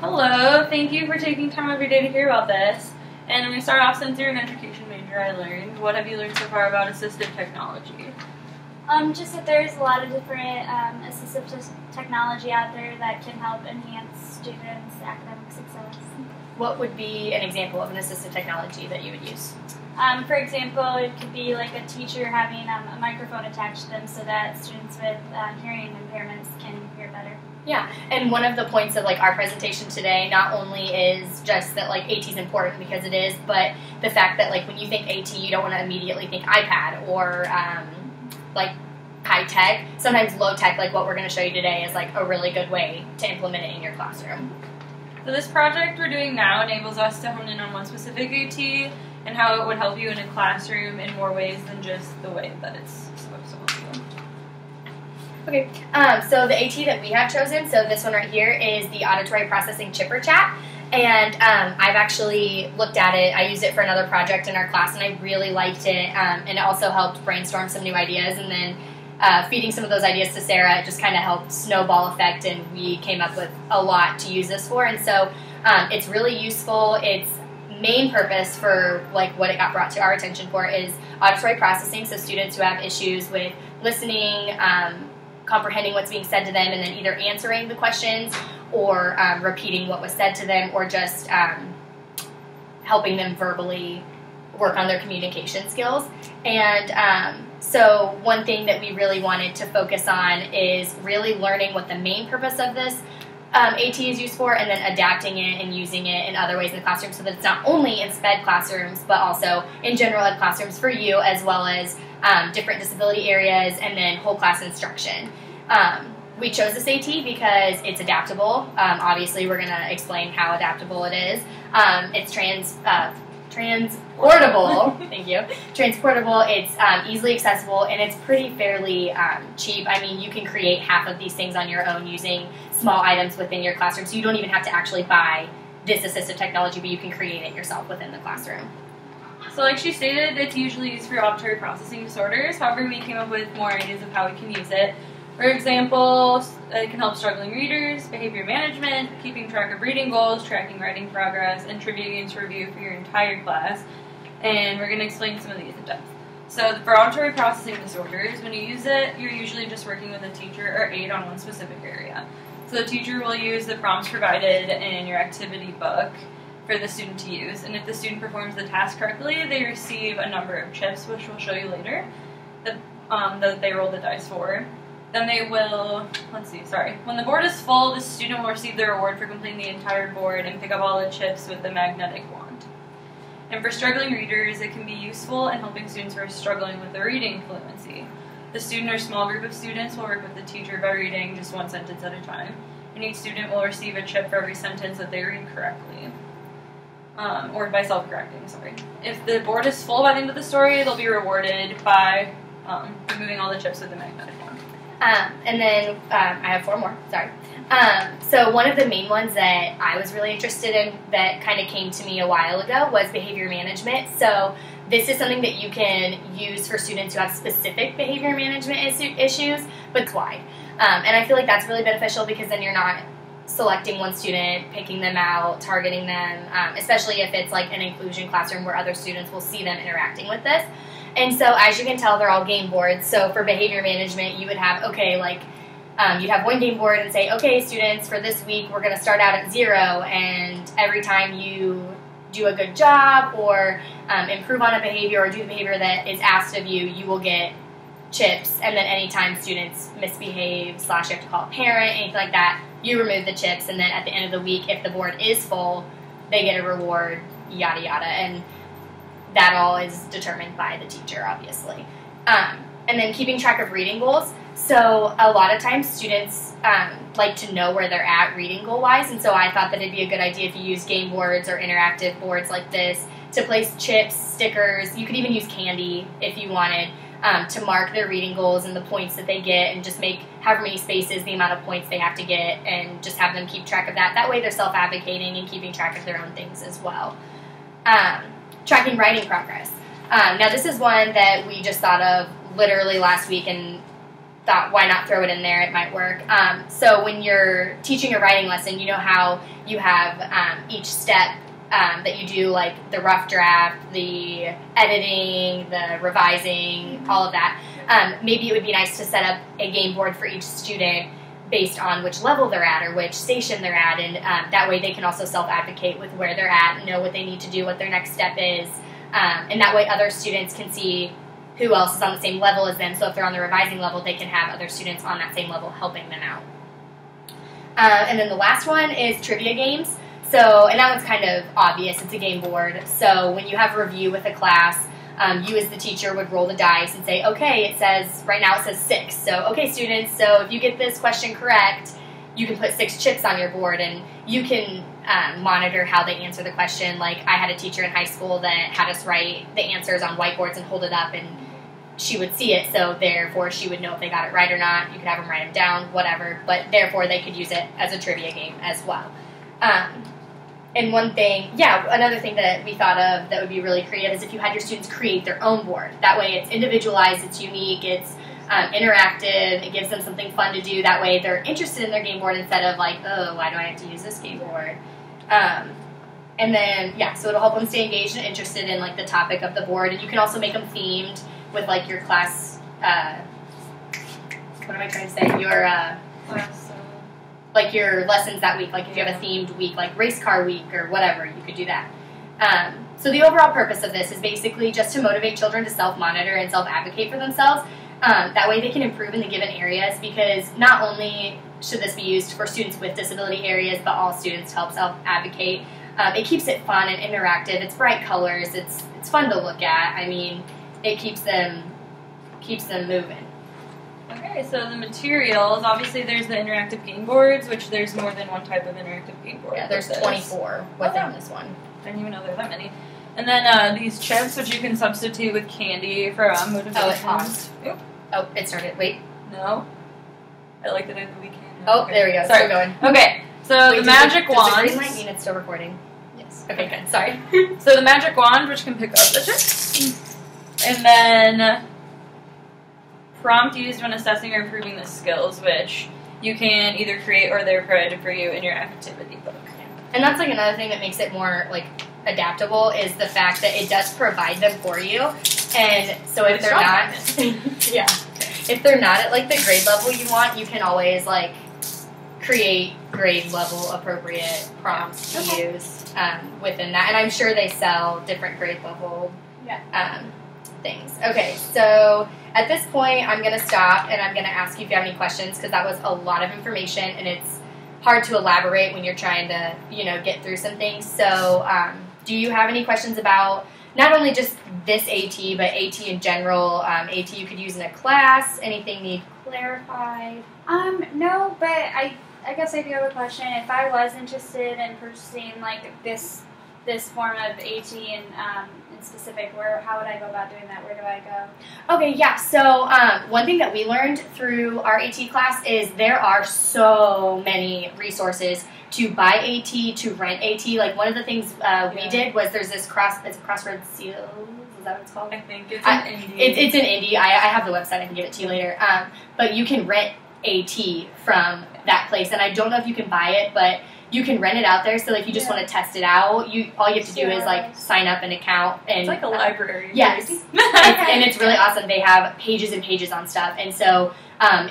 Hello, thank you for taking time out of your day to hear about this. And I'm going to start off, since you're an education major, I learned. What have you learned so far about assistive technology? Just that there's a lot of different assistive technology out there that can help enhance students' academic success. What would be an example of an assistive technology that you would use? For example, it could be like a teacher having a microphone attached to them so that students with hearing impairments can hear better. Yeah, and one of the points of our presentation today not only is just that AT is important, because it is, but the fact that when you think AT, you don't want to immediately think iPad or high tech. Sometimes low tech, like what we're going to show you today, is a really good way to implement it in your classroom. So this project we're doing now enables us to hone in on one specific AT and how it would help you in a classroom in more ways than just the way that it's supposed to help you. Okay, so the AT that we have chosen, so this one right here, is the Auditory Processing Chipper Chat. And I've actually looked at it. I used it for another project in our class, and I really liked it. And it also helped brainstorm some new ideas. And then feeding some of those ideas to Sarah, it just kind of helped snowball effect, and we came up with a lot to use this for. And so it's really useful. Its main purpose for what it got brought to our attention for is auditory processing. So students who have issues with listening, comprehending what's being said to them, and then either answering the questions or repeating what was said to them, or just helping them verbally work on their communication skills. And so one thing that we really wanted to focus on is really learning what the main purpose of this AT is used for, and then adapting it and using it in other ways in the classroom, so that it's not only in SPED classrooms, but also in general ed classrooms for you, as well as different disability areas, and then whole class instruction. We chose this AT because it's adaptable. Obviously, we're going to explain how adaptable it is. It's transportable. Thank you. Transportable. It's easily accessible, and it's pretty fairly cheap. I mean, you can create half of these things on your own using small items within your classroom, so you don't even have to actually buy this assistive technology, but you can create it yourself within the classroom. So like she stated, it's usually used for auditory processing disorders. However, we came up with more ideas of how we can use it. For example, it can help struggling readers, behavior management, keeping track of reading goals, tracking writing progress, and trivia games review for your entire class. And we're going to explain some of these in depth. So for auditory processing disorders, when you use it, you're usually just working with a teacher or aide on one specific area. So the teacher will use the prompts provided in your activity book for the student to use. And if the student performs the task correctly, they receive a number of chips, which we'll show you later, that they roll the dice for. Then they will, when the board is full, the student will receive the reward for completing the entire board and pick up all the chips with the magnetic wand. And for struggling readers, it can be useful in helping students who are struggling with their reading fluency. The student or small group of students will work with the teacher by reading just one sentence at a time, and each student will receive a chip for every sentence that they read correctly. Or by self-correcting, If the board is full by the end of the story, they'll be rewarded by removing all the chips with the magnetic wand. And then I have 4 more, so one of the main ones that I was really interested in that kind of came to me a while ago was behavior management. So this is something that you can use for students who have specific behavior management issues, but it's wide. And I feel like that's really beneficial, because then you're not selecting one student, picking them out, targeting them, especially if it's an inclusion classroom where other students will see them interacting with this. And so as you can tell, they're all game boards. So for behavior management, you would have, you'd have one game board and say, okay, students, for this week, we're going to start out at 0, and every time you do a good job or improve on a behavior or do the behavior that is asked of you, you will get chips. And then anytime students misbehave / you have to call a parent, anything like that, you remove the chips. And then at the end of the week, if the board is full, they get a reward, yada yada. And that all is determined by the teacher, obviously. And then keeping track of reading goals. So a lot of times students like to know where they're at reading goal-wise, and so I thought that it'd be a good idea if you use game boards or interactive boards like this to place chips, stickers. You could even use candy if you wanted, to mark their reading goals and the points that they get, and just make however many spaces the amount of points they have to get, and just have them keep track of that. That way they're self-advocating and keeping track of their own things as well. Tracking writing progress. Now this is one that we just thought of literally last week, and thought, why not throw it in there? It might work. So when you're teaching a writing lesson, you know how you have each step that you do, like the rough draft, the editing, the revising, all of that. Maybe it would be nice to set up a game board for each student based on which level they're at or which station they're at, and that way they can also self-advocate with where they're at and know what they need to do, what their next step is, and that way other students can see who else is on the same level as them. So if they're on the revising level, they can have other students on that same level helping them out. And then the last one is trivia games. So, and that one's kind of obvious. It's a game board. So when you have a review with a class, you as the teacher would roll the dice and say, okay, it says, right now it says 6. So, okay, students, so if you get this question correct, you can put 6 chips on your board, and you can monitor how they answer the question. Like, I had a teacher in high school that had us write the answers on whiteboards and hold it up, and she would see it, so therefore she would know if they got it right or not. You could have them write them down, whatever, but therefore they could use it as a trivia game as well. And one thing, another thing that we thought of that would be really creative is if you had your students create their own board. That way it's individualized, it's unique, it's interactive, it gives them something fun to do. That way they're interested in their game board instead of like, oh, why do I have to use this game board? And then, so it'll help them stay engaged and interested in like the topic of the board. And you can also make them themed with like your class, what am I trying to say? Your Class. like your lessons that week, like if you have a themed week, like race car week or whatever, you could do that. So the overall purpose of this is basically just to motivate children to self-monitor and self-advocate for themselves. That way they can improve in the given areas, because not only should this be used for students with disability areas, but all students to help self-advocate. It keeps it fun and interactive. It's bright colors. It's fun to look at. I mean, it keeps them moving. Okay, so the materials, obviously there's the interactive game boards, which there's more than one type of interactive game board. Yeah, there's 24 within this one. I didn't even know there were that many. And then these chips, which you can substitute with candy for motivation. Oh, it paused. Oh, it started. Wait. No. I like that we can. Oh, okay. there we go. Sorry. Still going. Okay, so Wait, the magic wand. Does the green light mean it's still recording? Yes. Okay, good. Sorry. So the magic wand, which can pick up the chips. And then prompt used when assessing or improving the skills, which you can either create or they're provided for you in your activity book. And that's like another thing that makes it more like adaptable is the fact that it does provide them for you. And so if they're not, if they're not at like the grade level you want, you can always like create grade level appropriate prompts to use within that. And I'm sure they sell different grade level things. Okay, so at this point, I'm going to stop and I'm going to ask you if you have any questions, because that was a lot of information and it's hard to elaborate when you're trying to, get through some things. So do you have any questions about not only just this AT, but AT in general? AT you could use in a class, anything need clarified? No, but I guess I do have a question. If I was interested in purchasing like this form of AT in specific, how would I go about doing that? Where do I go? Okay, yeah. So one thing that we learned through our AT class is there are so many resources to buy AT, to rent AT. Like one of the things we did was there's this Crossroads Seals. Is that what it's called? I think it's in Indy. It's in Indy. I have the website. I can give it to you later. But you can rent AT from that place, and I don't know if you can buy it, but you can rent it out there. So if you just want to test it out, all you have to do is like sign up an account, and it's like a library. Yes, and it's really awesome. They have pages and pages on stuff, and so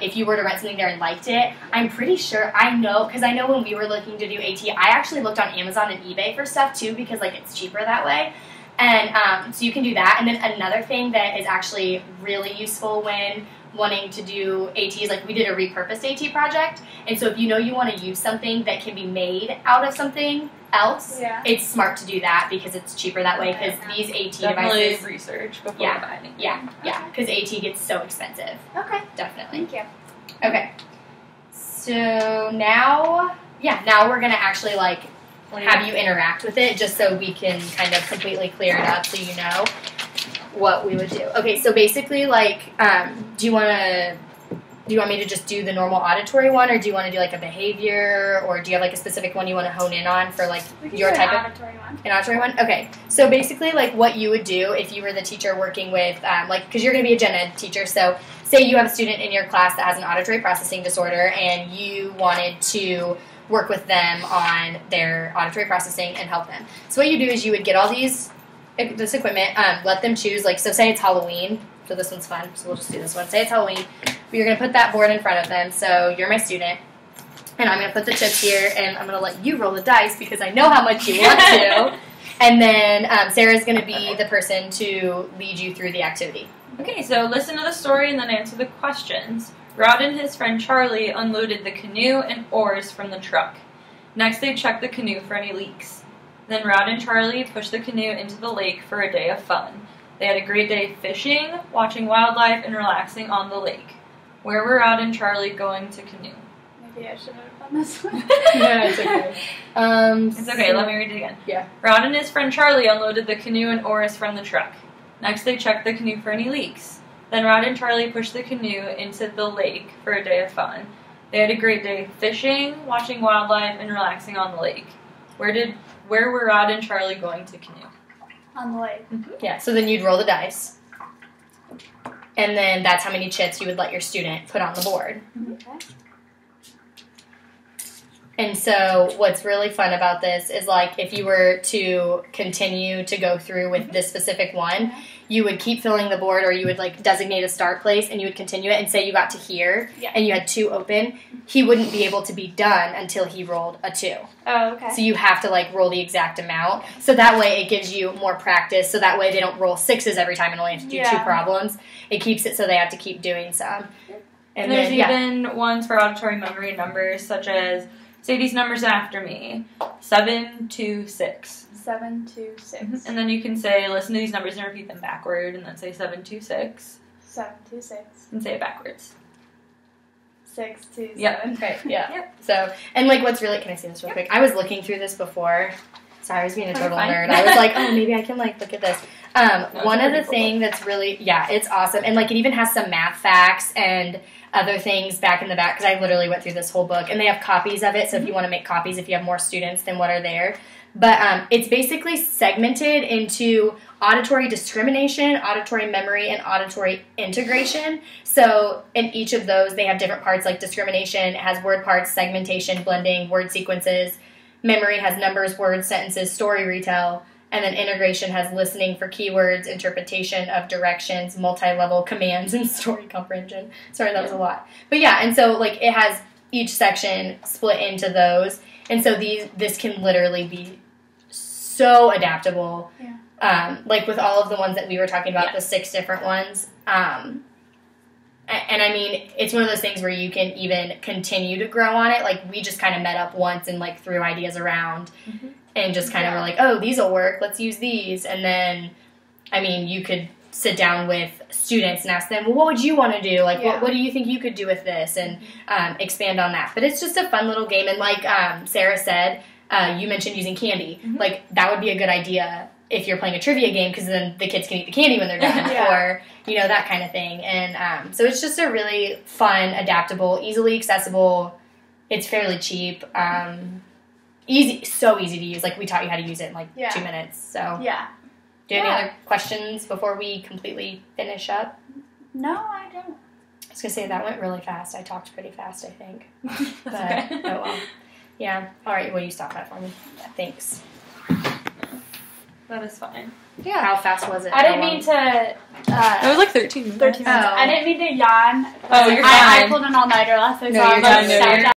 if you were to rent something there and liked it, I'm pretty sure I know when we were looking to do AT, I actually looked on Amazon and eBay for stuff too, because like it's cheaper that way. And so you can do that. And then another thing that is actually really useful when wanting to do AT is like we did a repurposed AT project. And so if you want to use something that can be made out of something else, it's smart to do that because it's cheaper that way, because these AT definitely devices... research before buying. Yeah, because AT gets so expensive. Okay. Definitely. Thank you. Okay. So now we're going to actually like have you interact with it just so we can kind of completely clear it up so you know what we would do. Okay, so basically, like, do you want to do you want me to just do the normal auditory one, or do you want to do like a behavior, or do you have like a specific one you want to hone in on for like your type of auditory one? An auditory one? Okay. So basically, like what you would do if you were the teacher working with, like, because you're going to be a gen ed teacher. So say you have a student in your class that has an auditory processing disorder, and you wanted to work with them on their auditory processing and help them. So what you do is you would get all this equipment, let them choose. Like, so say it's Halloween. So this one's fun. So we'll just do this one. Say it's Halloween. But you're going to put that board in front of them. So you're my student. And I'm going to put the chips here, and I'm going to let you roll the dice because I know how much you want to. And then Sarah's going to be the person to lead you through the activity. Okay, so listen to the story and then answer the questions. Rod and his friend Charlie unloaded the canoe and oars from the truck. Next, they checked the canoe for any leaks. Then Rod and Charlie pushed the canoe into the lake for a day of fun. They had a great day fishing, watching wildlife, and relaxing on the lake. Where were Rod and Charlie going to canoe? Maybe I should have done this one. Yeah, it's okay. It's okay, let me read it again. Yeah. Rod and his friend Charlie unloaded the canoe and oars from the truck. Next, they checked the canoe for any leaks. Then Rod and Charlie pushed the canoe into the lake for a day of fun. They had a great day fishing, watching wildlife, and relaxing on the lake. Where were Rod and Charlie going to canoe? On the lake. Yeah, so then you'd roll the dice. And then that's how many chips you would let your student put on the board. Okay. And so what's really fun about this is, like, if you were to continue to go through with this specific one, you would keep filling the board, or you would, like, designate a start place, and you would continue it, and say you got to here, and you had 2 open, he wouldn't be able to be done until he rolled a 2. Oh, okay. So you have to, like, roll the exact amount. So that way it gives you more practice, so that way they don't roll 6s every time and only have to do 2 problems. It keeps it so they have to keep doing some. And there's even ones for auditory memory numbers, such as, say these numbers after me. 7, 2, 6. 7, 2, 6. And then you can say, listen to these numbers and repeat them backward, and then say 7, 2, 6. 7, 2, 6. And say it backwards. 6, 2, 7. Yep. Okay. Yeah. Yep. So, and like, what's really, can I see this real quick? I was looking through this before. Sorry, I was being a total nerd. I was like, oh, maybe I can, like, look at this. One of the things that's really, it's awesome. And, like, it even has some math facts and other things back in the back, because I literally went through this whole book. And they have copies of it, so if you want to make copies, if you have more students than what are there. But it's basically segmented into auditory discrimination, auditory memory, and auditory integration. So in each of those, they have different parts, like discrimination has word parts, segmentation, blending, word sequences. Memory has numbers, words, sentences, story retell. And then integration has listening for keywords, interpretation of directions, multi-level commands, and story comprehension. Sorry, that was a lot. But yeah, and so like it has each section split into those. And so this can literally be so adaptable. Yeah. Like with all of the ones that we were talking about, the 6 different ones. And I mean, it's one of those things where you can even continue to grow on it. Like, we just kind of met up once and, like, threw ideas around and just kind of were like, oh, these will work. Let's use these. And then, I mean, you could sit down with students and ask them, well, what would you want to do? Like, what do you think you could do with this? And expand on that. But it's just a fun little game. And like Sarah said, you mentioned using candy. Like, that would be a good idea if you're playing a trivia game, because then the kids can eat the candy when they're done, or, you know, that kind of thing. And so it's just a really fun, adaptable, easily accessible. It's fairly cheap. Easy, so easy to use. Like, we taught you how to use it in, like, 2 minutes. So, do you have any other questions before we completely finish up? No, I don't. I was going to say, that went really fast. I talked pretty fast, I think. But, okay. Oh, well. Yeah. All right, well, you stop that for me. Yeah, thanks. That is fine. Yeah. How fast was it? I didn't mean to... It was like 13 minutes. 13 minutes. Oh. I didn't mean to yawn. Oh, you're I fine. pulled an all-nighter last night, No, so I you're was fine. like, No, shut you're